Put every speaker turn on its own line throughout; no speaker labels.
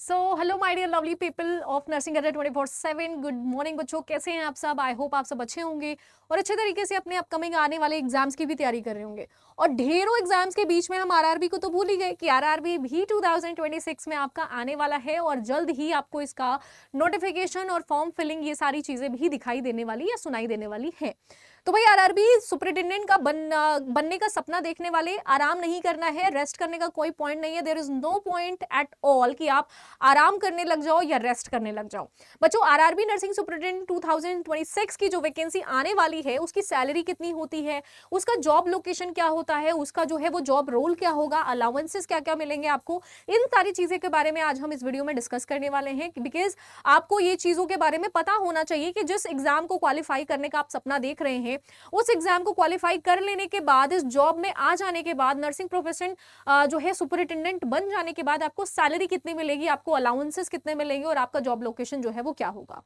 Hello my dear lovely people of nursing Adda 24/7। Good morning बच्चों, कैसे हैं आप सब? आई होप आप सब अच्छे होंगे और अच्छे तरीके से अपने अपकमिंग आने वाले एग्जाम्स की भी तैयारी कर रहे होंगे। और ढेरों एग्जाम्स के बीच में हम आरआरबी को तो भूल ही गए कि आरआरबी भी 2026 में आपका आने वाला है और जल्द ही आपको इसका नोटिफिकेशन और फॉर्म फिलिंग ये सारी चीजें भी दिखाई देने वाली या सुनाई देने वाली है। तो भाई आरआरबी सुपरिटेंडेंट का बनने का सपना देखने वाले आराम नहीं करना है, रेस्ट करने का कोई पॉइंट नहीं है। There is no point at all कि आप आराम करने लग जाओ या रेस्ट करने लग जाओ। बच्चों, आरआरबी नर्सिंग सुपरिटेंडेंट 2026 की जो वैकेंसी आने वाली है उसकी सैलरी कितनी होती है, उसका जॉब लोकेशन क्या होता है, उसका जो है वो जॉब रोल क्या होगा, अलाउंसेस क्या क्या मिलेंगे आपको, इन सारी चीजें के बारे में आज हम इस वीडियो में डिस्कस करने वाले हैं। बिकॉज आपको ये चीजों के बारे में पता होना चाहिए कि जिस एग्जाम को क्वालिफाई करने का आप सपना देख रहे हैं, उस एग्जाम को क्वालिफाई कर लेने के बाद, इस जॉब में आ जाने के बाद, नर्सिंग प्रोफेशन जो है सुपरिटेंडेंट बन जाने के बाद आपको सैलरी कितनी मिलेगी, आपको अलाउंसेस कितने मिलेंगे और आपका जॉब लोकेशन जो है वो क्या होगा।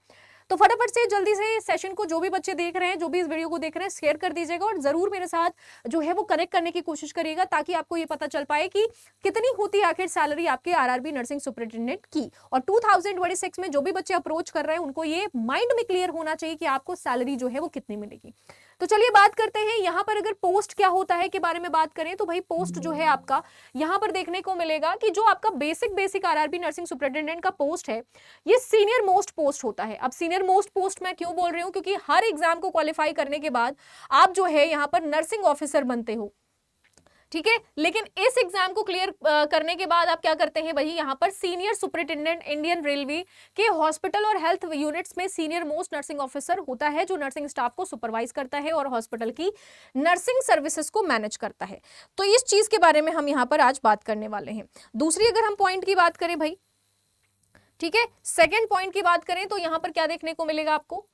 तो फटाफट से जल्दी से सेशन को जो भी बच्चे देख रहे हैं, जो भी इस वीडियो को देख रहे हैं, शेयर कर दीजिएगा और जरूर मेरे साथ जो है वो कनेक्ट करने की कोशिश करिएगा ताकि आपको ये पता चल पाए कि कितनी होती है आखिर सैलरी आपके आरआरबी नर्सिंग सुपरिटेंडेंट की। और 2026 में जो भी बच्चे अप्रोच कर रहे हैं उनको ये माइंड में क्लियर होना चाहिए कि आपको सैलरी जो है वो कितनी मिलेगी। तो चलिए बात करते हैं यहाँ पर अगर पोस्ट क्या होता है के बारे में बात करें तो भाई पोस्ट जो है आपका यहाँ पर देखने को मिलेगा कि जो आपका बेसिक आरआरबी नर्सिंग सुपरिटेंडेंट का पोस्ट है ये सीनियर मोस्ट पोस्ट होता है। अब सीनियर मोस्ट पोस्ट मैं क्यों बोल रही हूँ, क्योंकि हर एग्जाम को क्वालिफाई करने के बाद आप जो है यहाँ पर नर्सिंग ऑफिसर बनते हो, ठीक है। लेकिन इस एग्जाम को क्लियर करने के बाद आप क्या करते हैं भाई, यहाँ पर सीनियर सुपरिटेंडेंट इंडियन रेलवे के हॉस्पिटल और हेल्थ यूनिट्स में सीनियर मोस्ट नर्सिंग ऑफिसर होता है जो नर्सिंग स्टाफ को सुपरवाइज करता है और हॉस्पिटल की नर्सिंग सर्विसेज को मैनेज करता है। तो इस चीज के बारे में हम यहाँ पर आज बात करने वाले हैं। दूसरी अगर हम पॉइंट की बात करें भाई, ठीक है, सेकेंड पॉइंट की बात करें तो यहाँ पर क्या देखने को मिलेगा आपको,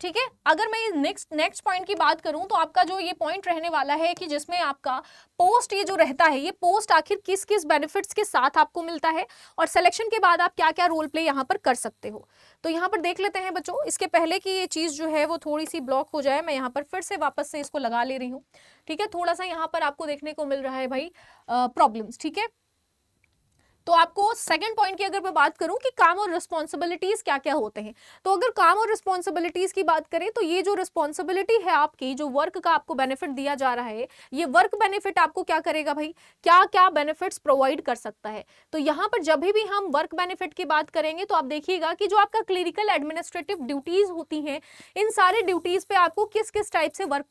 ठीक है। अगर मैं नेक्स्ट पॉइंट की बात करूं तो आपका जो ये पॉइंट रहने वाला है कि जिसमें आपका पोस्ट ये जो रहता है, ये पोस्ट आखिर किस किस बेनिफिट्स के साथ आपको मिलता है और सिलेक्शन के बाद आप क्या क्या रोल प्ले यहां पर कर सकते हो। तो यहां पर देख लेते हैं बच्चों। इसके पहले कि ये चीज जो है वो थोड़ी सी ब्लॉक हो जाए, मैं यहां पर फिर से वापस से इसको लगा ले रही हूँ, ठीक है। थोड़ा सा यहाँ पर आपको देखने को मिल रहा है भाई प्रॉब्लम्स, ठीक है। तो आपको सेकंड पॉइंट की अगर मैं बात करूं कि काम और रिस्पॉन्सिबिलिटीज क्या क्या होते हैं, तो अगर काम और रिस्पॉन्सिबिलिटीज की बात करें तो ये जो रिस्पॉन्सिबिलिटी है आपकी, जो वर्क का आपको बेनिफिट दिया जा रहा है, ये वर्क बेनिफिट आपको क्या करेगा भाई, क्या क्या बेनिफिट्स प्रोवाइड कर सकता है। तो यहाँ पर जब भी हम वर्क बेनिफिट की बात करेंगे तो आप देखिएगा कि जो आपका क्लिनिकल एडमिनिस्ट्रेटिव ड्यूटीज होती हैं, इन सारे ड्यूटीज पे आपको किस किस टाइप से वर्क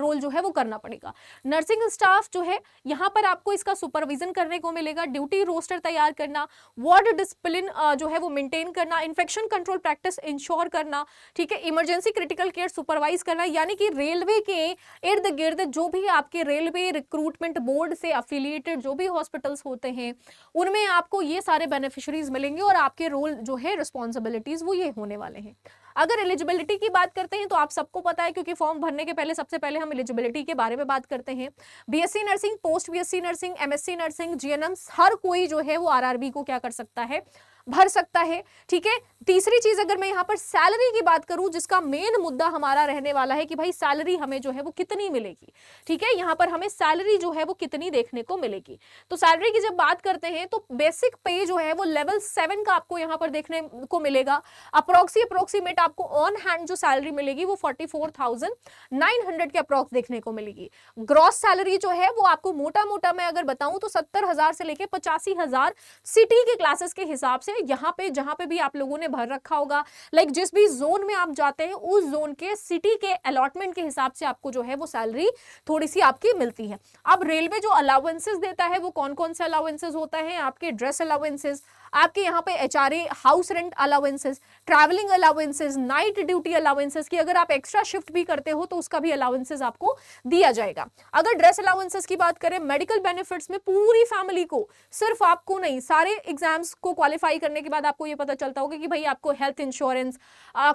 रोल जो है वो करना पड़ेगा। नर्सिंग स्टाफ जो है यहाँ पर आपको इसका सुपरविजन करने को मिलेगा, ड्यूटी रोस्टर तैयार करना, वार्ड डिसिप्लिन जो है वो मेंटेन करना, इन्फेक्शन कंट्रोल प्रैक्टिस इंश्योर करना, ठीक है, इमरजेंसी क्रिटिकल केयर सुपरवाइज करना। यानी कि रेलवे के इर्द गिर्द जो भी आपके रेलवे रिक्रूटमेंट बोर्ड से अफिलिएटेड जो भी हॉस्पिटल्स होते हैं उनमें आपको ये सारे बेनिफिशरीज मिलेंगे और आपके रोल जो है रिस्पॉन्सिबिलिटीज वो ये होने वाले हैं। अगर एलिजिबिलिटी की बात करते हैं तो आप सबको पता है, क्योंकि फॉर्म भरने के पहले सबसे पहले हम एलिजिबिलिटी के बारे में बात करते हैं। BSc nursing, post BSc nursing, MSc nursing, GNM, हर कोई जो है वो आरआरबी को क्या कर सकता है, भर सकता है, ठीक है। तीसरी चीज अगर मैं यहाँ पर सैलरी की बात करूं, जिसका मेन मुद्दा हमारा रहने वाला है कि भाई सैलरी हमें जो है वो कितनी मिलेगी, ठीक है। यहाँ पर हमें सैलरी जो है वो कितनी देखने को मिलेगी। तो सैलरी की जब बात करते हैं तो बेसिक पे जो है वो लेवल 7 का आपको यहाँ पर देखने को मिलेगा। अप्रोक्सीमेट आपको ऑन हैंड जो सैलरी मिलेगी वो 44,900 के अप्रोक्स देखने को मिलेगी। ग्रॉस सैलरी जो है वो आपको मोटा मोटा मैं अगर बताऊं तो 70,000 से लेके 85,000 सिटी के क्लासेस के हिसाब से यहाँ पे जहां पे भी आप लोगों ने भर रखा होगा, लाइक जिस भी जोन में आप जाते हैं उस जोन के सिटी के अलॉटमेंट के हिसाब से आपको जो है वो सैलरी थोड़ी सी आपकी मिलती है। अब रेलवे जो अलाउंसेस देता है वो कौन कौन से अलाउंसेस होता है, आपके ड्रेस अलाउंसेस, आपके यहाँ पे HRA house rent allowances, travelling allowances, night duty allowances की अगर आप एक्स्ट्रा शिफ्ट भी करते हो तो उसका भी अलाउंसेस आपको दिया जाएगा। अगर ड्रेस अलाउंसेस की बात करें, मेडिकल बेनिफिट्स में पूरी फैमिली को, सिर्फ आपको नहीं, सारे एग्जाम्स को क्वालिफाई करने के बाद आपको ये पता चलता होगा कि भाई आपको हेल्थ इंश्योरेंस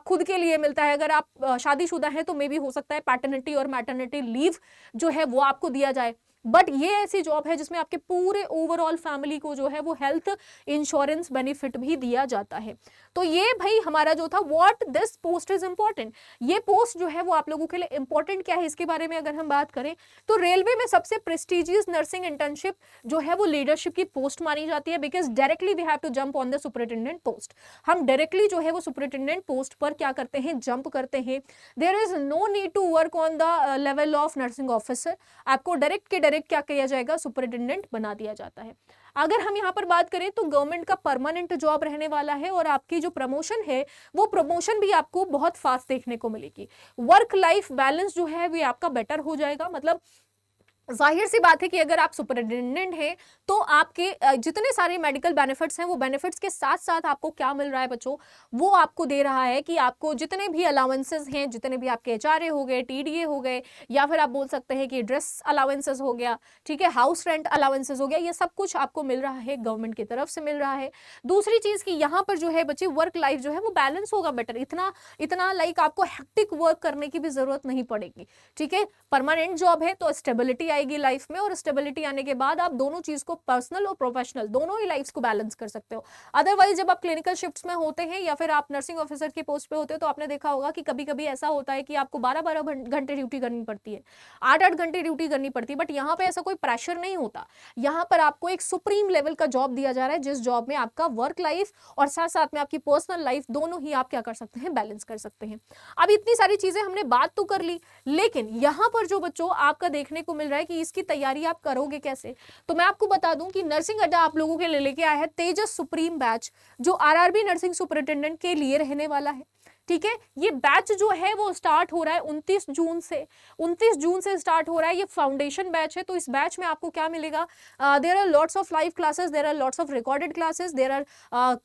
खुद के लिए मिलता है। अगर आप शादीशुदा हैं तो मे भी हो सकता है पैटर्निटी और मैटरनिटी लीव जो है वो आपको दिया जाए, बट ये ऐसी जॉब है जिसमें आपके पूरे ओवरऑल फैमिली को जो है वो हेल्थ इंश्योरेंस बेनिफिट भी दिया जाता है। तो ये भाई हमारा जो था what this post is important, ये पोस्ट जो है वो आप लोगों के लिए इंपॉर्टेंट क्या है इसके बारे में अगर हम बात करें तो रेलवे में सबसे प्रेस्टिजियस नर्सिंग इंटर्नशिप जो है वो लीडरशिप की पोस्ट मानी जाती है, because directly we have to jump on the superintendent post. हम डायरेक्टली जो है वो सुपरिटेंडेंट पोस्ट पर क्या करते हैं, जंप करते हैं। There is no need to work on the level of nursing officer, आपको डायरेक्ट के डायरेक्ट क्या किया जाएगा, सुपरिटेंडेंट बना दिया जाता है। अगर हम यहाँ पर बात करें तो गवर्नमेंट का परमानेंट जॉब रहने वाला है और आपकी जो प्रमोशन है वो प्रमोशन भी आपको बहुत फास्ट देखने को मिलेगी। वर्क लाइफ बैलेंस जो है वो आपका बेटर हो जाएगा। मतलब जाहिर सी बात है कि अगर आप सुपरिटेंडेंट हैं तो आपके जितने सारे मेडिकल बेनिफिट्स हैं वो बेनिफिट्स के साथ साथ आपको क्या मिल रहा है बच्चों, वो आपको दे रहा है कि आपको जितने भी अलाउंसेस हैं, जितने भी आपके एचआरए हो गए, टीडीए हो गए, या फिर आप बोल सकते हैं कि ड्रेस अलाउंसेस हो गया, ठीक है, हाउस रेंट अलाउंसेस हो गया, ये सब कुछ आपको मिल रहा है, गवर्नमेंट की तरफ से मिल रहा है। दूसरी चीज कि यहाँ पर जो है बच्चे वर्क लाइफ जो है वो बैलेंस होगा बेटर, इतना लाइक आपको हेक्टिक वर्क करने की भी जरूरत नहीं पड़ेगी। ठीक है, परमानेंट जॉब है तो स्टेबिलिटी आएगी लाइफ में, और स्टेबिलिटी आने के बाद आप दोनों चीज को, पर्सनल और प्रोफेशनल दोनों ही लाइफ को बैलेंस कर सकते हो। अदरवाइज जब आप क्लिनिकल शिफ्ट्स में होते हैं या फिर आप नर्सिंग ऑफिसर के पोस्ट पे होते हो तो आपने देखा होगा कि कभी कभी ऐसा होता है कि आपको 12-12 घंटे ड्यूटी करनी पड़ती है, 8-8 घंटे ड्यूटी करनी पड़ती है। बट यहाँ पे ऐसा कोई प्रेशर नहीं होता, यहाँ पर आपको एक सुप्रीम लेवल का जॉब दिया जा रहा है जिस जॉब में आपका वर्क लाइफ और साथ साथ में आपकी पर्सनल लाइफ दोनों ही आप क्या कर सकते हैं, बैलेंस कर सकते हैं। अब इतनी सारी चीजें हमने बात तो कर ली, लेकिन यहाँ पर जो बच्चों आपका देखने को मिल रहा है कि इसकी तैयारी आप करोगे कैसे, तो मैं आपको बता दूं कि नर्सिंग अड्डा आप लोगों के लिए लेके आया है तेजस सुप्रीम बैच, जो आरआरबी नर्सिंग सुपरिटेंडेंट के लिए रहने वाला है। ठीक है, ये बैच जो है वो स्टार्ट हो रहा है 29 जून से, 29 जून से स्टार्ट हो रहा है। ये फाउंडेशन बैच है, तो इस बैच में आपको क्या मिलेगा, there are lots of live classes, there are lots of recorded classes, there are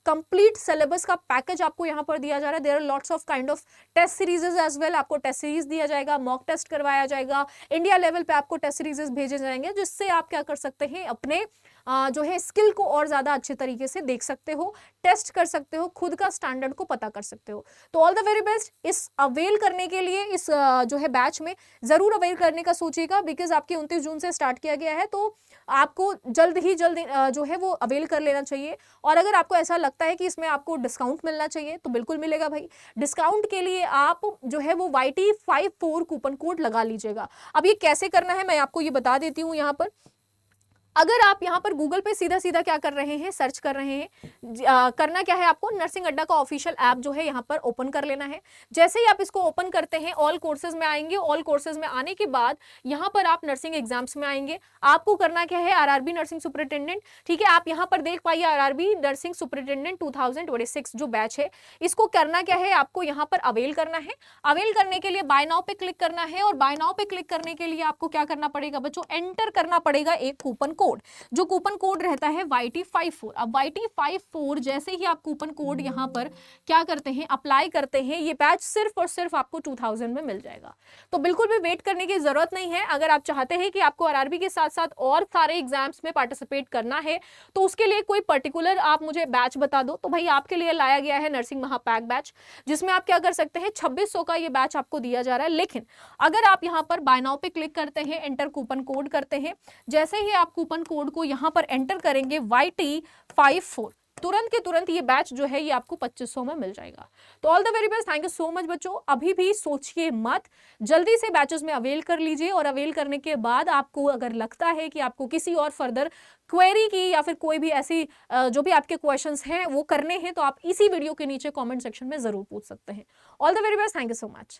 complete syllabus का पैकेज आपको यहाँ पर दिया जा रहा है। There are lots of kind of test series as well, आपको टेस्ट सीरीज दिया जाएगा, मॉक टेस्ट करवाया जाएगा, इंडिया लेवल पे आपको टेस्ट सीरीजेस भेजे जाएंगे, जिससे आप क्या कर सकते हैं, अपने जो है स्किल को और ज्यादा अच्छे तरीके से देख सकते हो, टेस्ट कर सकते हो, खुद का स्टैंडर्ड को पता कर सकते हो। तो ऑल द वेरी बेस्ट। इस अवेल करने के लिए इस जो है बैच में जरूर अवेल करने का सोचिएगा, बिकॉज आपके 29 जून से स्टार्ट किया गया है, तो आपको जल्द ही जल्द जो है वो अवेल कर लेना चाहिए। और अगर आपको ऐसा लगता है कि इसमें आपको डिस्काउंट मिलना चाहिए तो बिल्कुल मिलेगा भाई। डिस्काउंट के लिए आप जो है वो YT54 कूपन कोड लगा लीजिएगा। अब ये कैसे करना है मैं आपको ये बता देती हूँ। यहाँ पर अगर आप यहाँ पर गूगल पे सीधा सीधा क्या कर रहे हैं, सर्च कर रहे हैं, करना क्या है, आपको नर्सिंग अड्डा का ऑफिशियल ऐप जो है यहाँ पर ओपन कर लेना है। जैसे ही आप इसको ओपन करते हैं ऑल कोर्सेज में आएंगे, ऑल कोर्सेज में आने के बाद यहाँ पर आप नर्सिंग एग्जाम्स में आएंगे। आपको करना क्या है, आरआरबी नर्सिंग सुपरिटेंडेंट, ठीक है, आप यहाँ पर देख पाइए आरआरबी नर्सिंग सुपरिटेंडेंट 2026 जो बैच है, इसको करना क्या है, आपको यहाँ पर अवेल करना है। अवेल करने के लिए बाय नाउ पे क्लिक करना है, और बाय नाउ पे क्लिक करने के लिए आपको क्या करना पड़ेगा बच्चों, एंटर करना पड़ेगा एक कूपन कोड, जो कूपन कोड रहता है YT54। अब YT54 जैसे ही आप कूपन कोड यहाँ पर क्या करते हैं, अप्लाई करते हैं, ये बैच सिर्फ और सिर्फ आपको 2000 में मिल जाएगा। तो बिल्कुल भी वेट करने की जरूरत नहीं है। अगर आप चाहते हैं कि आपको आरआरबी के साथ साथ और सारे एग्जाम्स में पार्टिसिपेट करना है तो उसके लिए कोई पर्टिकुलर आप मुझे बैच बता दो, तो भाई आपके लिए लाया गया है नर्सिंग महापैक बैच, जिसमें आप क्या कर सकते हैं, 2600 का ये बैच आपको दिया जा रहा है। लेकिन अगर आप यहाँ पर बाय नाउ पे क्लिक करते हैं, एंटर कूपन कोड करते हैं, जैसे ही आप कूपन कोड को यहाँ पर एंटर करेंगे YT54, तुरंत के तुरंत ये बैच जो है ये आपको 2500 में मिल जाएगा। तो all the very best, thank you so much बच्चों। अभी भी सोचिए मत, जल्दी से बैचेस में अवेल कर लीजिए, और अवेल करने के बाद आपको अगर लगता है कि आपको किसी और फर्दर क्वेरी की या फिर कोई भी ऐसी जो भी आपके क्वेश्चंस हैं वो करने हैं, तो आप इसी वीडियो के नीचे कमेंट सेक्शन में जरूर पूछ सकते हैं। All the very best, thank you so much.